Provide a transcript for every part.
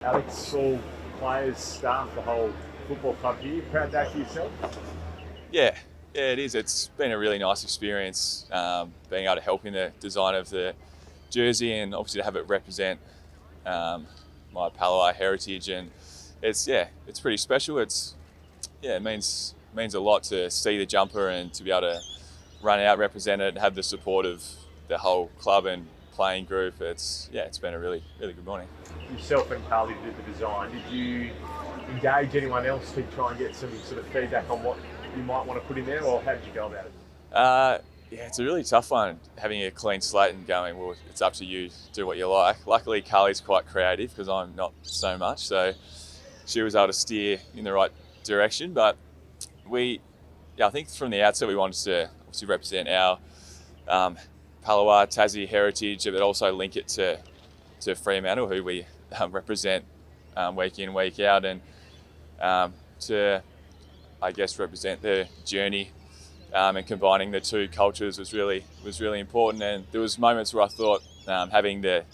Alex, all players, staff, the whole football club here. Proud day for yourself? Yeah, it is. It's been a really nice experience being able to help in the design of the jersey and obviously to have it represent my Palawa heritage. And it's pretty special. It means a lot to see the jumper and to be able to run out, represent it, and have the support of the whole club and playing group. It's been a really good morning. Yourself and Carly did the design. Did you engage anyone else to try and get some sort of feedback on what you might want to put in there, or how did you go about it? It's a really tough one, having a clean slate and going, well, it's up to you, do what you like. Luckily, Carly's quite creative because I'm not so much, so she was able to steer in the right direction. But I think from the outset we wanted to obviously represent our Palawa, Tassie heritage, but also link it to Fremantle, who we represent week in, week out, and to, I guess, represent the journey and combining the two cultures was really important. And there was moments where I thought having the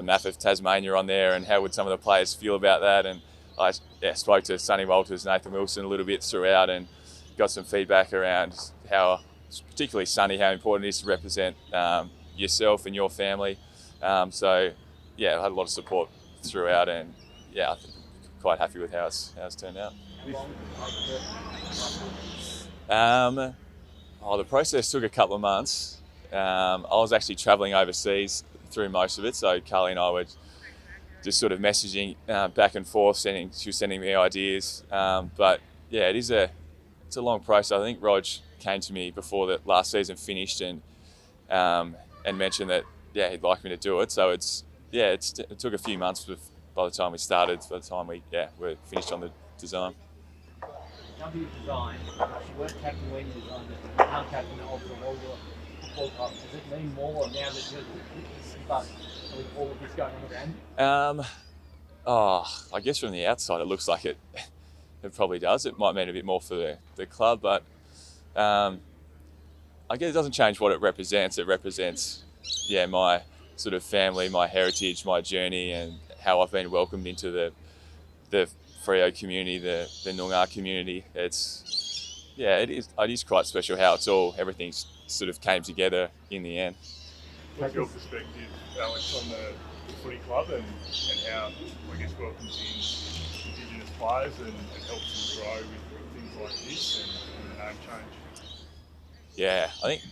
map of Tasmania on there and how would some of the players feel about that. And I spoke to Sonny Walters, Nathan Wilson a little bit throughout and got some feedback around how, particularly Sonny, how important it is to represent yourself and your family. I had a lot of support throughout, and I think I'm quite happy with how it's turned out. The process took a couple of months. I was actually travelling overseas through most of it, so Carly and I were just sort of messaging back and forth. She was sending me ideas, it's a long process. I think Rog came to me before the last season finished and mentioned that he'd like me to do it. So it took a few months by the time we started, by the time we're finished on the design. Now you design, you weren't captain when you designed it, now captain of the Walyalup Football Club. Does it mean more now that you're with all of this going on around you? I guess from the outside it looks like it probably does. It might mean a bit more for the club, but I guess it doesn't change what it represents. It represents my sort of family, my heritage, my journey, and how I've been welcomed into the Freo community, the Noongar community. It is quite special how everything sort of came together in the end. What's your perspective, Alex, on the footy club and how, I guess, welcomes in Indigenous players and helps them grow with things like this and the name change? Yeah, I think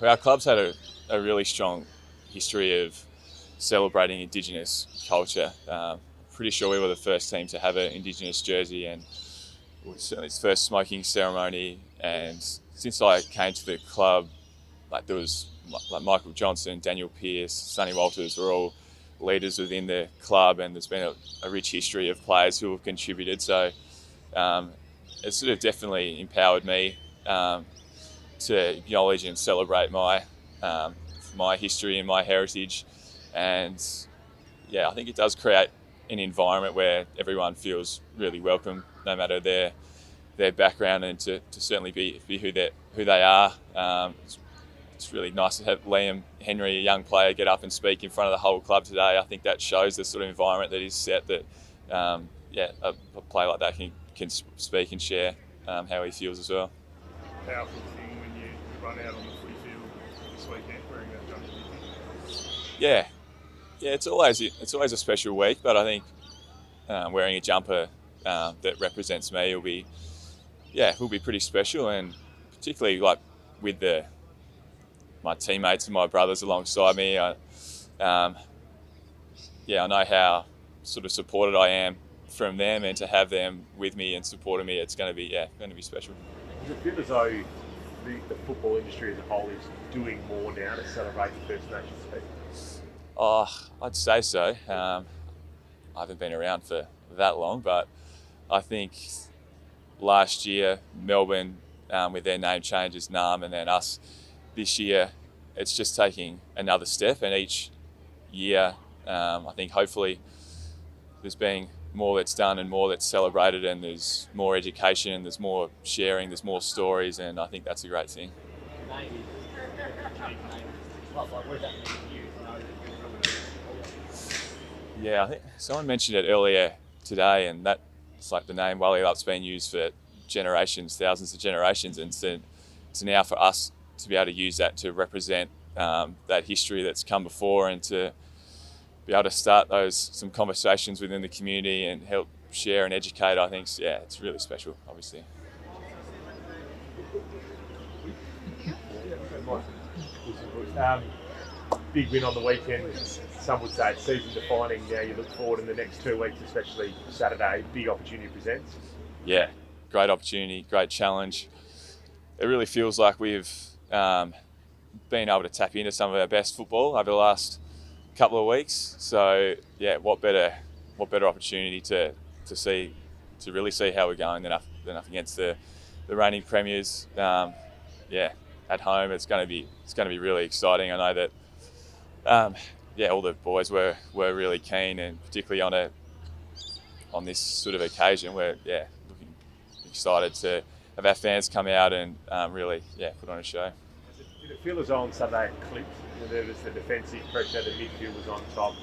our club's had a really strong history of celebrating Indigenous culture. Pretty sure we were the first team to have an Indigenous jersey, and certainly its first smoking ceremony. And since I came to the club, there was Michael Johnson, Daniel Pearce, Sonny Walters were all leaders within the club, and there's been a rich history of players who have contributed. So it sort of definitely empowered me to acknowledge and celebrate my history and my heritage. And I think it does create an environment where everyone feels really welcome, no matter their background, and to certainly be who they are. It's really nice to have Liam Henry, a young player, get up and speak in front of the whole club today. I think that shows the sort of environment that is set, that a player like that can speak and share how he feels as well. Powerful thing when you run out on the footy field this weekend wearing that jumper. It's always a special week, but I think wearing a jumper that represents me will be pretty special, and particularly with my teammates and my brothers alongside me. I know how sort of supported I am from them, and to have them with me and supporting me, it's going to be special. Does it feel as though the football industry as a whole is doing more now to celebrate the First Nations people? I'd say so. I haven't been around for that long, but I think last year Melbourne, with their name changes, NAM, and then us this year, it's just taking another step. And each year, I think hopefully there's been more that's done and more that's celebrated, and there's more education, there's more sharing, there's more stories, and I think that's a great thing. What does that mean to you? Yeah, I think someone mentioned it earlier today, and that's like the name Walyalup's been used for generations, thousands of generations, and to now for us to be able to use that to represent that history that's come before, and to be able to start some conversations within the community and help share and educate, I think, yeah, it's really special, obviously. Big win on the weekend. Some would say it's season defining. Now you look forward in the next 2 weeks, especially Saturday. Big opportunity presents. Yeah, great opportunity, great challenge. It really feels like we've been able to tap into some of our best football over the last couple of weeks. So yeah, what better opportunity to really see how we're going than up against the reigning premiers. Yeah, at home it's going to be really exciting. I know that all the boys were really keen, and particularly on this sort of occasion, we're looking excited to have our fans come out and really put on a show. Did it feel as though on Saturday it clicked? There was the defensive pressure, the midfield was on top,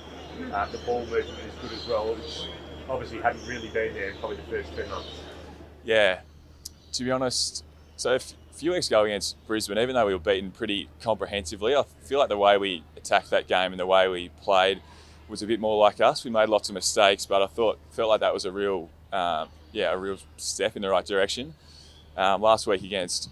the ball movement is good as well, which obviously hadn't really been there in probably the first 2 months. Yeah, to be honest, so a few weeks ago against Brisbane, even though we were beaten pretty comprehensively, I feel like the way we attacked that game and the way we played was a bit more like us. We made lots of mistakes, but I felt like that was a real step in the right direction. Last week against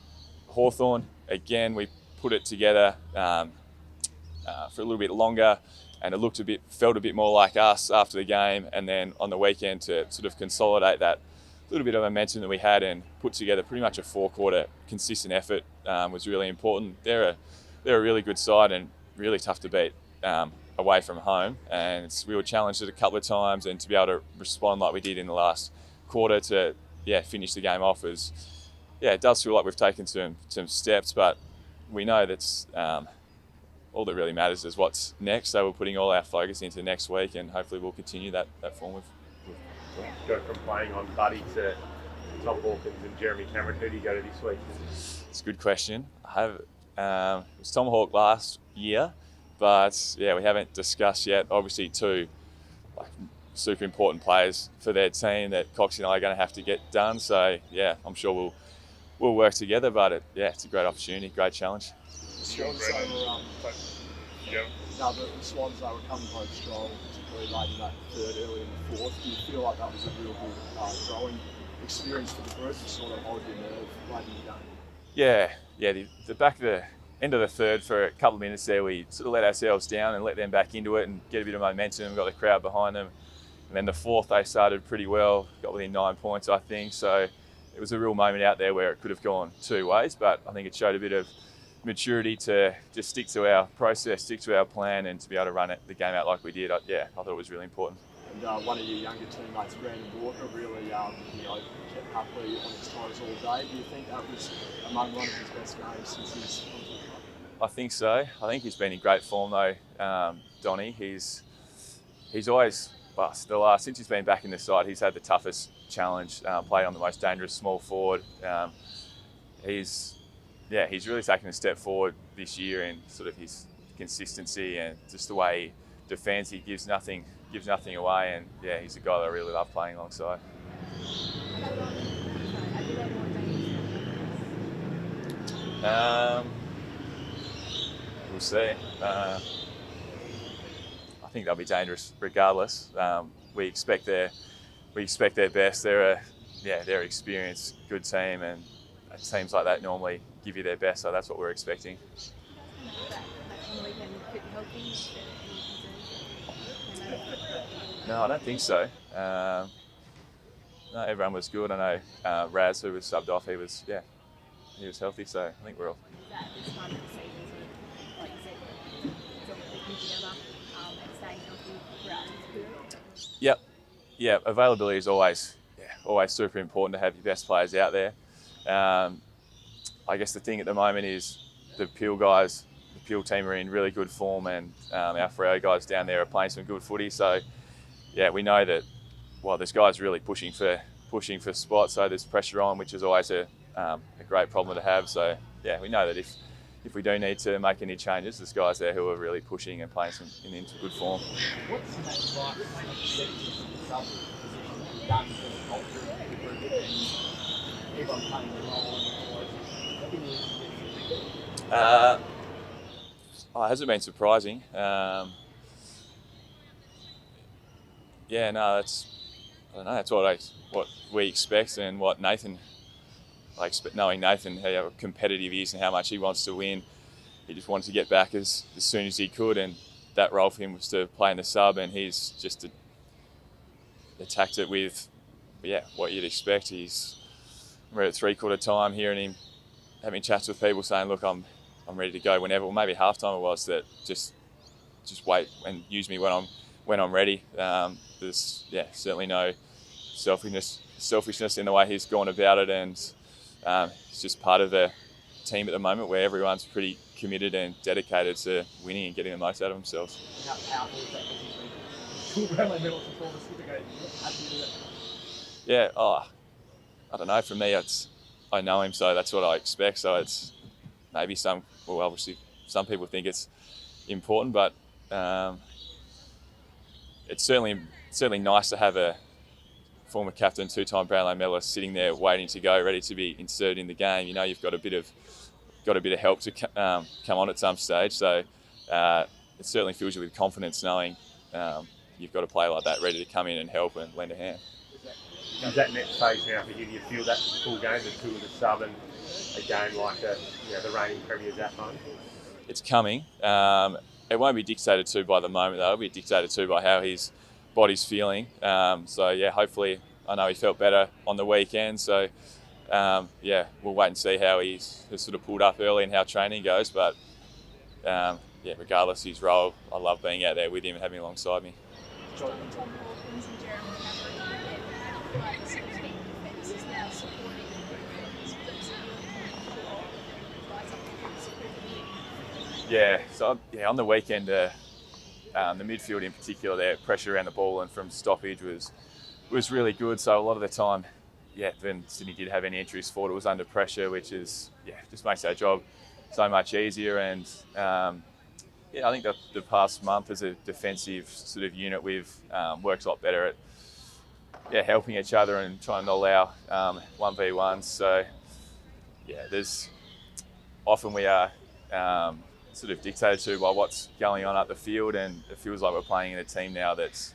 Hawthorn, again, we put it together for a little bit longer, and it felt a bit more like us after the game. And then on the weekend, to sort of consolidate that little bit of momentum that we had and put together pretty much a 4-quarter consistent effort was really important. They're a really good side and really tough to beat away from home. And we were challenged a couple of times, and to be able to respond like we did in the last quarter to finish the game off it does feel like we've taken some steps, but we know that's all that really matters is what's next. So we're putting all our focus into next week, and hopefully we'll continue that form of. Go from playing on Buddy to Tom Hawkins and Jeremy Cameron. Who do you go to this week? It's a good question. It was Tom Hawk last year, but we haven't discussed yet. Obviously, 2 super important players for their team that Cox and I are going to have to get done. So I'm sure we'll work together. But it's a great opportunity, great challenge. The Swans were coming home strong, particularly late in that third, early in the fourth. Do you feel like that was a real good growing experience for the group to sort of hold your nerve late in the game? The back of the end of the third, for a couple of minutes there, we sort of let ourselves down and let them back into it and get a bit of momentum, got the crowd behind them. And then the fourth, they started pretty well, got within 9 points, I think. So it was a real moment out there where it could have gone 2 ways, but I think it showed a bit of maturity to just stick to our process, stick to our plan, and to be able to run the game out like we did. I thought it was really important. And one of your younger teammates, Brandon Walker, really kept Huckley on his toes all day. Do you think that was among one of his best games since he's come to the club? I think so. I think he's been in great form though, Donny. He's always, since he's been back in the side, he's had the toughest challenge, played on the most dangerous small forward. He's really taken a step forward this year in sort of his consistency and just the way he defends. He gives nothing away, and he's a guy that I really love playing alongside. We'll see. I think they'll be dangerous regardless. We expect their best. They're an experienced, good team, and teams like that normally give you their best, so that's what we're expecting. No, I don't think so. No, everyone was good. I know Raz, who was subbed off, he was healthy, so I think we're all. Yep. Availability is always super important to have your best players out there. I guess the thing at the moment is the Peel team are in really good form, and our Freo guys down there are playing some good footy. So, we know that there's guys really pushing for spots, so there's pressure on, which is always a great problem to have. So, we know that if if we do need to make any changes, there's guys there who are really pushing and playing into good form. What's that like sub position done for the culture of the group and everyone playing their role and it hasn't been surprising. Yeah, no, I don't know. That's what we expect, and what Nathan. Knowing Nathan, how competitive he is and how much he wants to win, he just wanted to get back as soon as he could, and that role for him was to play in the sub, and he's just attacked it with, what you'd expect. We're at 3/4 time hearing him having chats with people saying, look, I'm ready to go whenever, or maybe halftime it was, that just wait and use me when I'm ready. There's certainly no selfishness in the way he's gone about it, and it's just part of a team at the moment where everyone's pretty committed and dedicated to winning and getting the most out of themselves. how powerful is that position? Two Brownlow medals before the Super Game. How do you do that? Yeah, I don't know. For me, I know him, so that's what I expect. So it's maybe obviously some people think it's important, but it's certainly nice to have a former captain, 2-time Brownlow medalist sitting there waiting to go, ready to be inserted in the game. You know, you've got a bit of help to come on at some stage. So it certainly fills you with confidence knowing you've got a player like that ready to come in and help and lend a hand. Is that next phase now for you? Do you feel that full game, the two of the sub, and a game like the reigning premiers at home? It's coming. It won't be dictated to by the moment, though. It'll be dictated to by how his body's feeling. Hopefully, I know he felt better on the weekend. So, we'll wait and see how he's sort of pulled up early and how training goes. But, regardless of his role, I love being out there with him and having him alongside me. Yeah, so on the weekend, the midfield in particular, their pressure around the ball and from stoppage was really good. So a lot of the time, when Sydney did have any entries forward, it was under pressure, which is just makes our job so much easier. And I think the past month as a defensive sort of unit, we've worked a lot better at helping each other and trying to allow 1v1s. So there's often we are sort of dictated to by what's going on up the field, and it feels like we're playing in a team now that's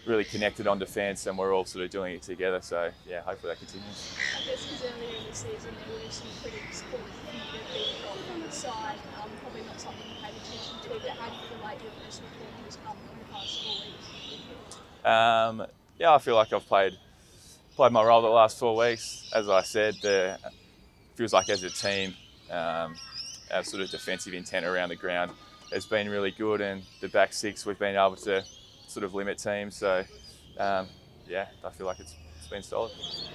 really connected on defence, and we're all sort of doing it together. So hopefully that continues. I guess because earlier in the season there were some critics calling for you to be dropped on the side, probably not something you paid attention to, but how do you feel like your personal form has come in the past 4 weeks? I feel like I've played my role the last 4 weeks. As I said, feels like as a team, our sort of defensive intent around the ground has been really good, and the back six we've been able to sort of limit teams. So I feel like it's been solid.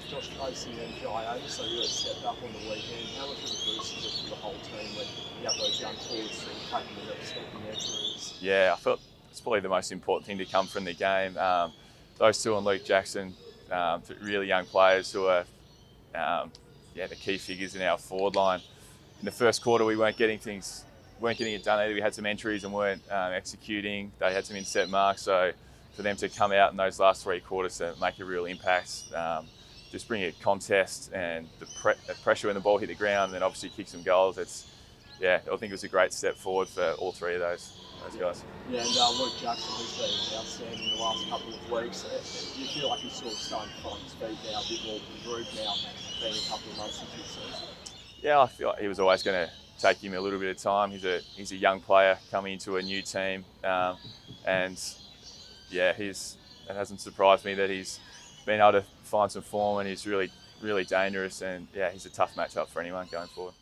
Josh Casey and Jai, so really stepped up on the weekend. How much of a boost is it for the whole team when you have those young forwards taking the next step in their careers? Yeah, I felt it's probably the most important thing to come from the game. Those two and Luke Jackson, really young players who are the key figures in our forward line. In the first quarter, we weren't getting it done either. We had some entries and weren't executing. They had some inset marks. So for them to come out in those last 3 quarters to make a real impact, just bring a contest and the pressure when the ball hit the ground, and then obviously kick some goals. I think it was a great step forward for all 3 of those guys. Yeah, and Luke Jackson has been outstanding in the last couple of weeks. Do you feel like he's sort of starting to find his feet now, a bit more with the group now, being a couple of months into the season? Yeah, I feel like he was always going to take him a little bit of time. He's a young player coming into a new team, it hasn't surprised me that he's been able to find some form, and he's really, really dangerous, and he's a tough matchup for anyone going forward.